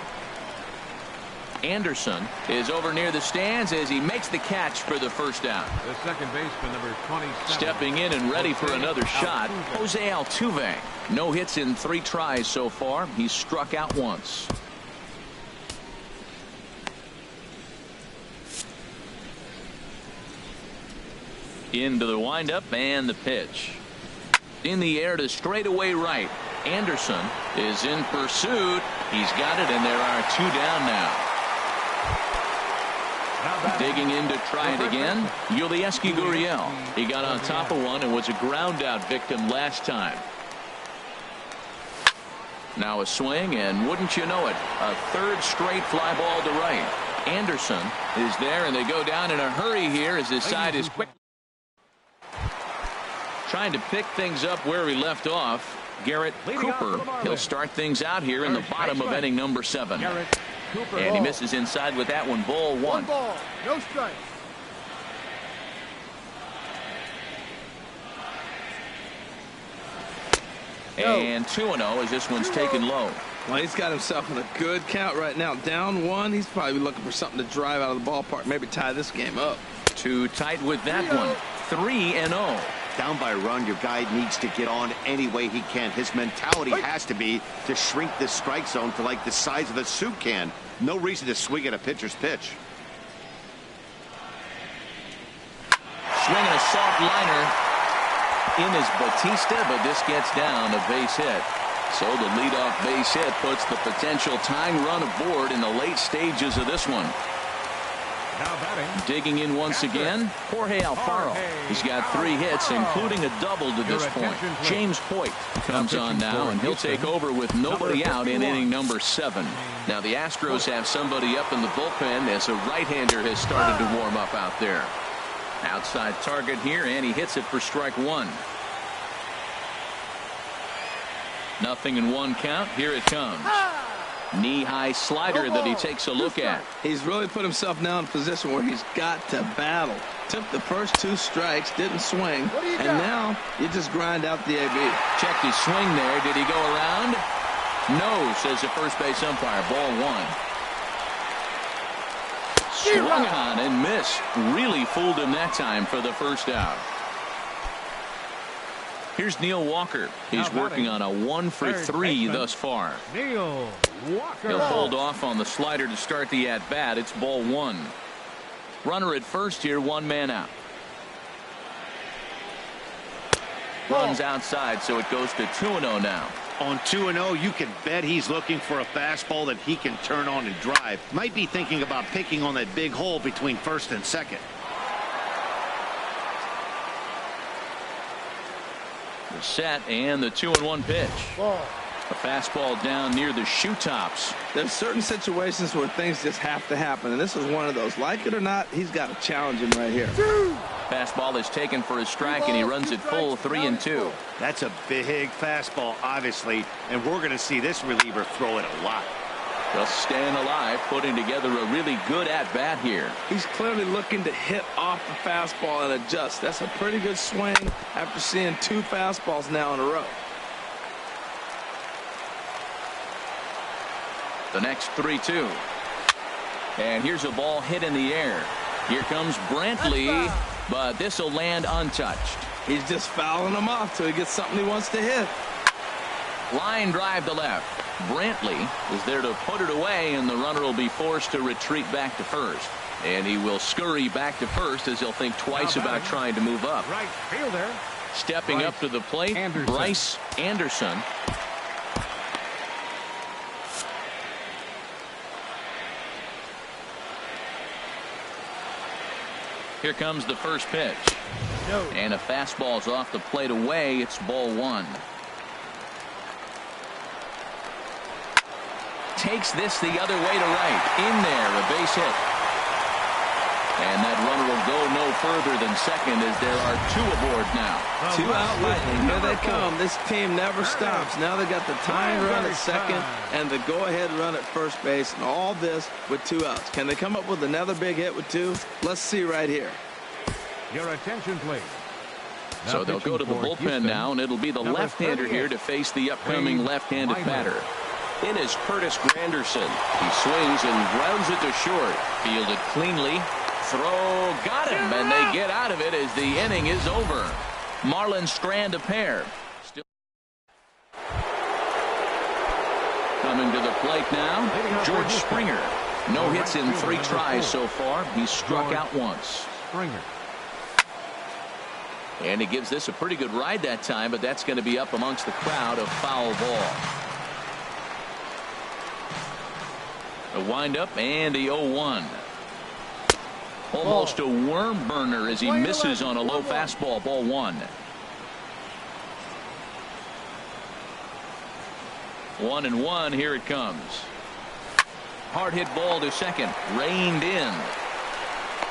S1: Anderson is over near the stands as he makes the catch for the first down.
S4: The second baseman, number 27.
S1: Stepping in and ready for another shot, Jose Altuve. No hits in 3 tries so far. He's struck out once. Into the windup and the pitch. In the air to straightaway right. Anderson is in pursuit. He's got it, and there are 2 down now. Digging in to try it again, Yulieski Gurriel. He got on top of one and was a ground out victim last time. Now a swing, and wouldn't you know it, a 3rd straight fly ball to right. Anderson is there, and they go down in a hurry here as his side is quick. Trying to pick things up where he left off. Garrett Cooper. He'll start things out here in the bottom of inning number 7. And he misses inside with that one. Ball 1.
S5: 1 ball, no strike.
S1: And 2-0 as this one's taken low.
S3: Well, he's got himself in a good count right now. Down 1. He's probably looking for something to drive out of the ballpark. Maybe tie this game up.
S1: Too tight with that one. 3-0.
S2: Down by a run, your guy needs to get on any way he can. His mentality has to be to shrink this strike zone to like the size of a soup can. No reason to swing at a pitcher's pitch.
S1: Swinging a soft liner. In is Batista, but this gets down a base hit. So the leadoff base hit puts the potential tying run aboard in the late stages of this one.
S4: Now batting.
S1: Digging in once again, Jorge Alfaro. He's got 3 hits, including a double to this point. James Hoyt comes on now, and he'll take over with nobody out in inning number 7. Now the Astros have somebody up in the bullpen as a right-hander has started to warm up out there. Outside target here, and he hits it for strike 1. 0-1 count. Here it comes. Knee-high slider that he takes a look at.
S3: He's really put himself now in a position where he's got to battle. Took the first 2 strikes, didn't swing, and now you just grind out the AB.
S1: Checked his swing there. Did he go around? No, says the first base umpire. Ball 1. Swung on and missed. Really fooled him that time for the first out. Here's Neil Walker. He's working on a 1 for 3 thus far.
S4: Neil Walker.
S1: He'll hold off on the slider to start the at-bat. It's ball 1. Runner at first here, 1 man out. Runs outside, so it goes to 2-0 now.
S2: On 2-0, you can bet he's looking for a fastball that he can turn on and drive. Might be thinking about picking on that big hole between first and second.
S1: The set and the 2-1 pitch. A fastball down near the shoe tops.
S3: There's certain situations where things just have to happen, and this is one of those. Like it or not, he's got to challenge him right here.
S1: Fastball is taken for a strike, and he runs it full 3-2.
S2: That's a big fastball, obviously, and we're going to see this reliever throw it a lot.
S1: Just staying alive, putting together a really good at-bat here.
S3: He's clearly looking to hit off the fastball and adjust. That's a pretty good swing after seeing 2 fastballs now in a row.
S1: The next 3-2. And here's a ball hit in the air. Here comes Brantley, but this will land untouched.
S3: He's just fouling him off till he gets something he wants to hit.
S1: Line drive to left. Brantley is there to put it away, and the runner will be forced to retreat back to first. And he will scurry back to first as he'll think twice about trying to move up.
S4: Right fielder.
S1: Stepping up to the plate, Bryce Anderson. Here comes the first pitch. And a fastball's off the plate away. It's ball 1. takes this the other way to right. In there, a base hit. And that runner will go no further than second as there are 2 aboard now.
S3: 2 out Lightning. Here they come. This team never stops. Now they got the tying run at second and the go-ahead run at first base, and all this with 2 outs. Can they come up with another big hit with 2? Let's see right here.
S4: Your attention, please.
S1: So they'll go to the bullpen now, and it'll be the left-hander here to face the upcoming left-handed batter.
S5: In is Curtis Granderson. He swings and grounds it to short.
S1: Fielded cleanly. Throw, got him, and they get out of it as the inning is over. Marlins strand a pair. Still coming to the plate now, George Springer. No hits in 3 tries so far. He's struck out once.
S4: Springer.
S1: And he gives this a pretty good ride that time, but that's going to be up amongst the crowd. A foul ball. A windup and the 0-1. Almost a worm burner as he misses on a low fastball. Ball 1. 1-1. Here it comes. Hard hit ball to second. Reined in.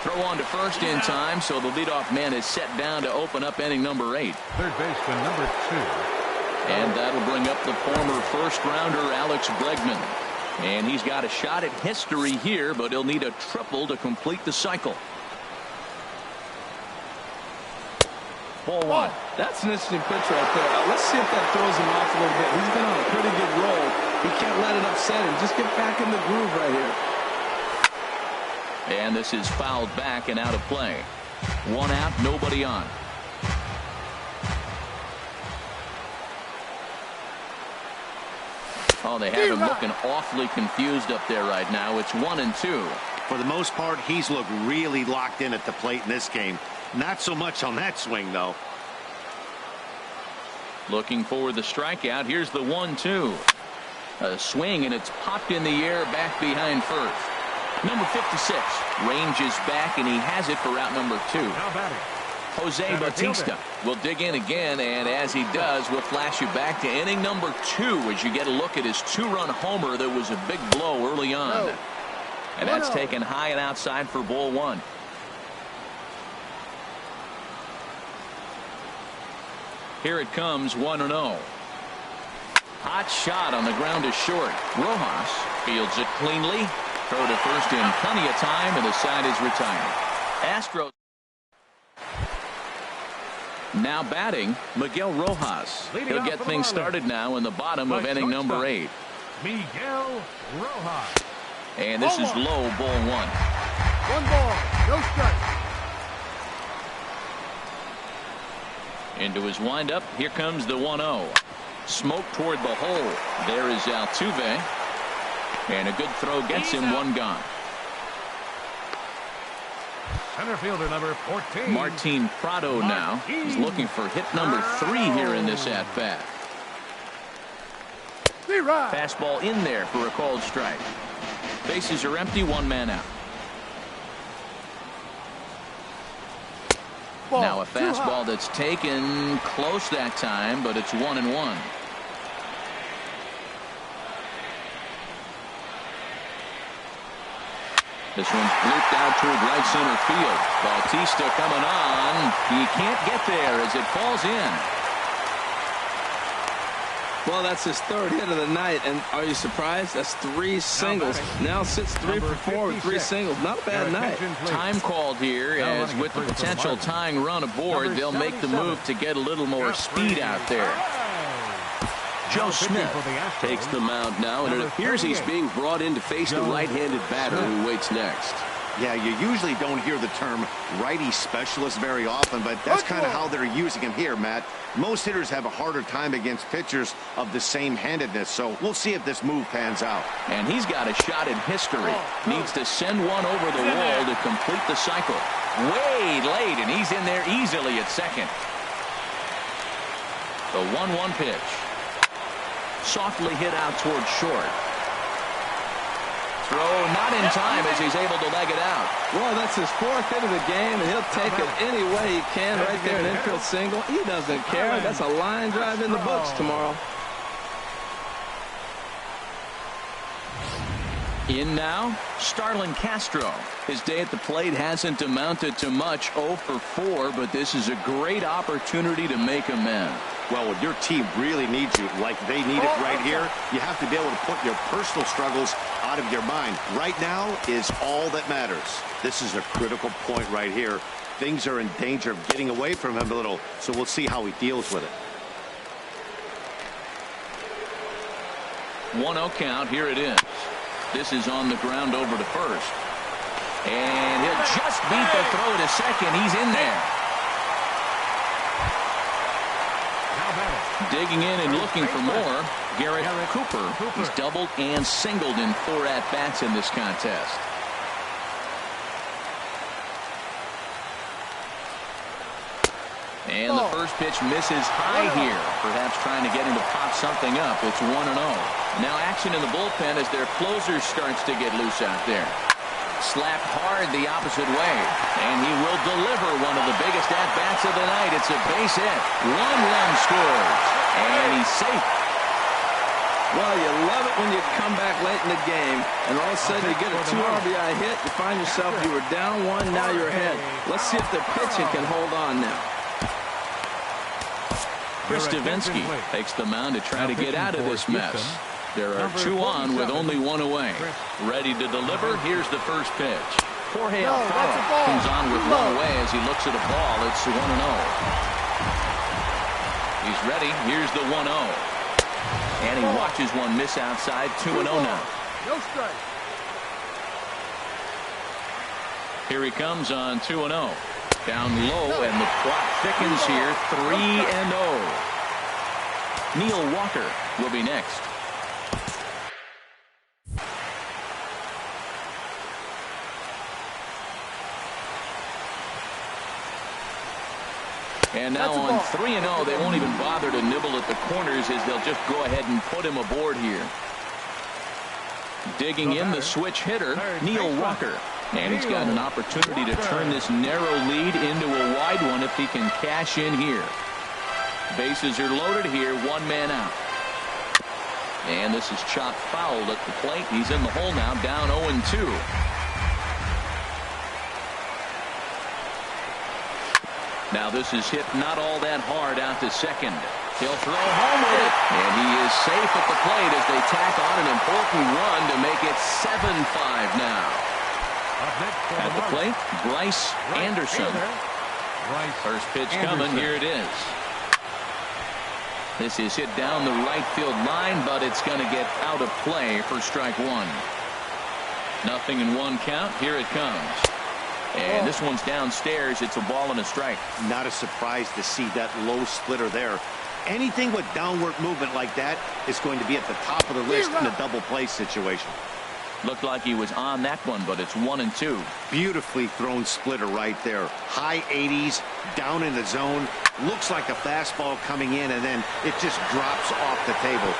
S1: Throw on to first in time, so the leadoff man is set down to open up inning number 8.
S4: Third baseman number 2.
S1: And that'll bring up the former first-rounder Alex Bregman. And he's got a shot at history here, but he'll need a triple to complete the cycle. Ball 1.
S3: That's an interesting pitch right there. Let's see if that throws him off a little bit. He's been on a pretty good roll. He can't let it upset him. Just get back in the groove right here.
S1: And this is fouled back and out of play. 1 out, nobody on. Oh, they have him looking awfully confused up there right now. It's 1-2.
S2: For the most part, he's looked really locked in at the plate in this game. Not so much on that swing, though.
S1: Looking for the strikeout. Here's the 1-2. A swing, and it's popped in the air back behind first. Number 56 ranges back, and he has it for route number 2.
S4: Now batting.
S1: Jose Bautista will dig in again, and as he does, we'll flash you back to inning number 2 as you get a look at his 2-run homer that was a big blow early on. And that's taken high and outside for ball 1. Here it comes, 1-0. Hot shot on the ground to short. Rojas fields it cleanly. Throw to first in plenty of time, and the side is retired. Astros now batting, Miguel Rojas. He'll get things started now in the bottom of inning number 8.
S4: Miguel Rojas.
S1: And this is low, ball 1.
S6: 1 ball, no strike.
S1: Into his windup. Here comes the 1-0. Smoke toward the hole. There is Altuve. And a good throw gets him 1 gone.
S4: Center fielder number 14.
S1: Martin Prado now. He's looking for hit number 3 here in this at-bat. Fastball in there for a called strike. Bases are empty, 1 man out. Now a fastball that's taken close that time, but it's 1-1. This one's blooped out toward right center field. Bautista coming on. He can't get there as it falls in.
S3: Well, that's his 3rd hit of the night, and are you surprised? That's 3 singles. Now sits 3 for 4 with 3 singles. Not a bad night.
S1: Time called here, as with the potential tying run aboard, they'll make the move to get a little more speed out there.
S5: Joe Smith takes the mound now, and it appears he's being brought in to face the right-handed batter who waits next.
S2: Yeah, you usually don't hear the term righty specialist very often, but that's kind of how they're using him here, Matt. Most hitters have a harder time against pitchers of the same handedness, so we'll see if this move pans out.
S1: And he's got a shot at history. Needs to send one over the wall to complete the cycle. Way late, and he's in there easily at second. The 1-1 pitch. Softly hit out towards short. Throw not in time as he's able to leg it out.
S3: Well, that's his 4th hit of the game, and he'll take it any way he can. Right there, an infield single. He doesn't care. That's a line drive in the books tomorrow.
S1: In now, Starlin Castro. His day at the plate hasn't amounted to much, 0 for 4, but this is a great opportunity to make amends.
S2: Well, when your team really needs you, like they need it right here, you have to be able to put your personal struggles out of your mind. Right now is all that matters. This is a critical point right here. Things are in danger of getting away from him a little, so we'll see how he deals with it.
S1: 1-0 count. Here it is. This is on the ground over to first. And he'll just beat the throw to second. He's in there. Digging in and looking for more, Garrett Cooper. He's doubled and singled in 4 at-bats in this contest. And the first pitch misses high here, perhaps trying to get him to pop something up. It's 1-0. Now action in the bullpen as their closer starts to get loose out there. Slapped hard the opposite way, and he will deliver one of the biggest at-bats of the night. It's a base hit. 1 run scores, and he's safe.
S3: Well, you love it when you come back late in the game, and all of a sudden you get a 2 RBI hit. You find yourself, you were down 1, now you're ahead. Let's see if the pitching can hold on now.
S1: Chris Davinsky takes the mound to try to get out of this mess. There are 2 on with only 1 away. Ready to deliver. Here's the first pitch. Jorge Alfaro comes on with 1 away as he looks at a ball. It's 1-0. He's ready. Here's the 1-0. And he watches one miss outside. 2-0 now.
S6: No strike.
S1: Here he comes on 2-0. Down low, and the clock thickens here. 3-0. Neil Walker will be next. And now on 3-0, they won't even bother to nibble at the corners as they'll just go ahead and put him aboard here. Digging in the switch hitter, Neil Walker. And he's got an opportunity to turn this narrow lead into a wide one if he can cash in here. Bases are loaded here, 1 man out. And this is chopped foul at the plate. He's in the hole now, down 0-2. Now this is hit not all that hard out to second. He'll throw home with it, and he is safe at the plate as they tack on an important run to make it 7-5 now. At the plate, Bryce Anderson. First pitch coming. Here it is. This is hit down the right field line, but it's going to get out of play for strike 1. 0-1 count. Here it comes. And this one's downstairs. It's a ball and a strike.
S2: Not a surprise to see that low splitter there. Anything with downward movement like that is going to be at the top of the list in a double play situation.
S1: Looked like he was on that one, but it's 1-2.
S2: Beautifully thrown splitter right there. High 80s, down in the zone. Looks like a fastball coming in, and then it just drops off the table.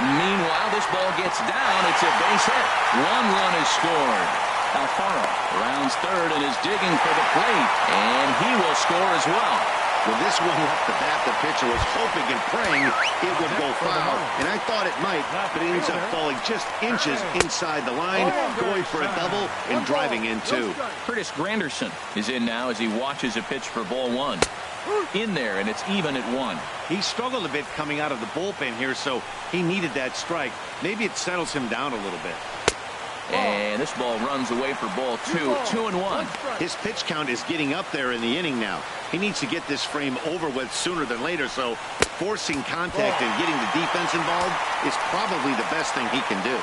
S1: Meanwhile, this ball gets down. It's a base hit. 1 run is scored. Alfaro rounds third and is digging for the plate, and he will score as well.
S2: When this one left the bat, the pitcher was hoping and praying it would go foul, and I thought it might, but it ends up falling just inches inside the line, going for a double and driving in 2.
S1: Curtis Granderson is in now as he watches a pitch for ball 1. In there, and it's even at 1.
S2: He struggled a bit coming out of the bullpen here, so he needed that strike. Maybe it settles him down a little bit.
S1: And this ball runs away for ball 2. 2-1.
S2: His pitch count is getting up there in the inning now. He needs to get this frame over with sooner than later, so forcing contact and getting the defense involved is probably the best thing he can do.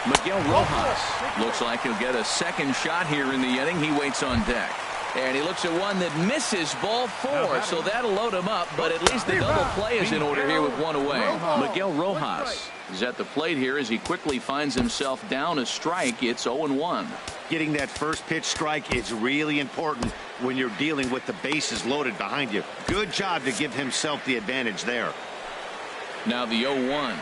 S1: Miguel Rojas looks like he'll get a second shot here in the inning. He waits on deck. And he looks at one that misses, ball 4, so that'll load him up, but at least the double play is in order here with 1 away. Miguel Rojas is at the plate here as he quickly finds himself down a strike. It's 0-1.
S2: Getting that first pitch strike is really important when you're dealing with the bases loaded behind you. Good job to give himself the advantage there.
S1: Now the 0-1.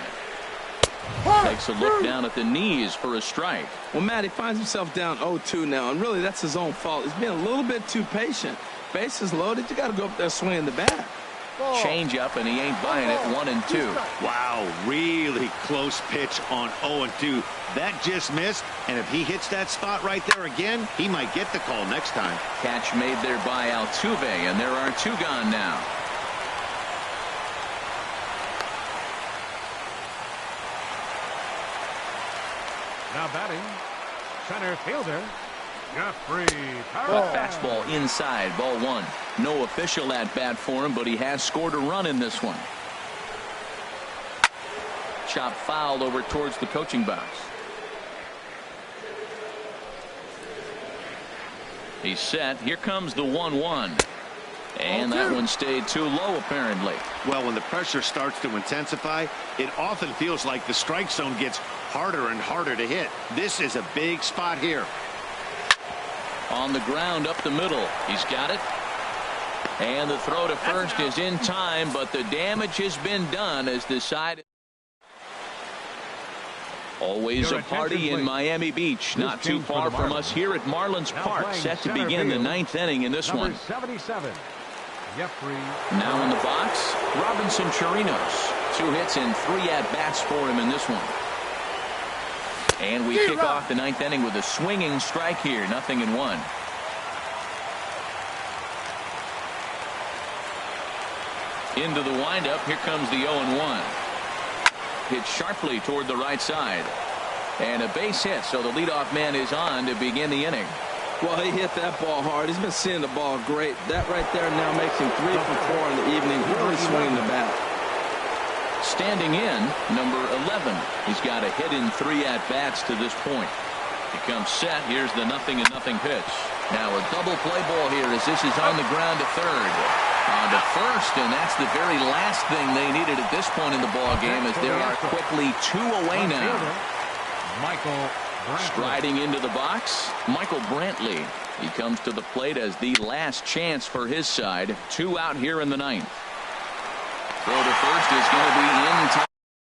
S1: Takes a look down at the knees for a strike.
S3: Well, Matt, he finds himself down 0-2 now, and really that's his own fault. He's being a little bit too patient. Bases loaded, you got to go up there swinging the bat.
S1: Change up, and he ain't buying it. 1-2.
S2: Wow, really close pitch on 0-2. That just missed, and if he hits that spot right there again, he might get the call next time.
S1: Catch made there by Altuve, and there are 2 gone now.
S4: Now batting, center fielder, Jeffrey
S1: A
S4: Parra.
S1: fastball inside, ball 1. No official at bat for him, but he has scored a run in this one. Chop foul over towards the coaching box. He's set. Here comes the 1-1. And that one stayed too low, apparently.
S2: Well, when the pressure starts to intensify, it often feels like the strike zone gets harder and harder to hit. This is a big spot here.
S1: On the ground up the middle. He's got it. And the throw to first is in time, but the damage has been done as the side. Always a party in Miami Beach, not too far from us here at Marlins Park, set to begin the 9th inning in this one.
S4: 77, Jeffrey.
S1: Now in the box, Robinson Chirinos. 2 hits and 3 at-bats for him in this one. And we kick off the 9th inning with a swinging strike here, 0-1. Into the windup, here comes the 0-1. Hit sharply toward the right side. And a base hit, so the leadoff man is on to begin the inning.
S3: Well, he hit that ball hard. He's been seeing the ball great. That right there now makes him 3 for 4 in the evening. Really swinging the bat.
S1: Standing in, number 11. He's got a hit in 3 at-bats to this point. He comes set. Here's the 0-0 pitch. Now a double play ball here as this is on the ground to third. On to first, and that's the very last thing they needed at this point in the ball game, as there are quickly 2 away now. Striding into the box, Michael Brantley. He comes to the plate as the last chance for his side. 2 out here in the 9th. Throw to first is going to be in time.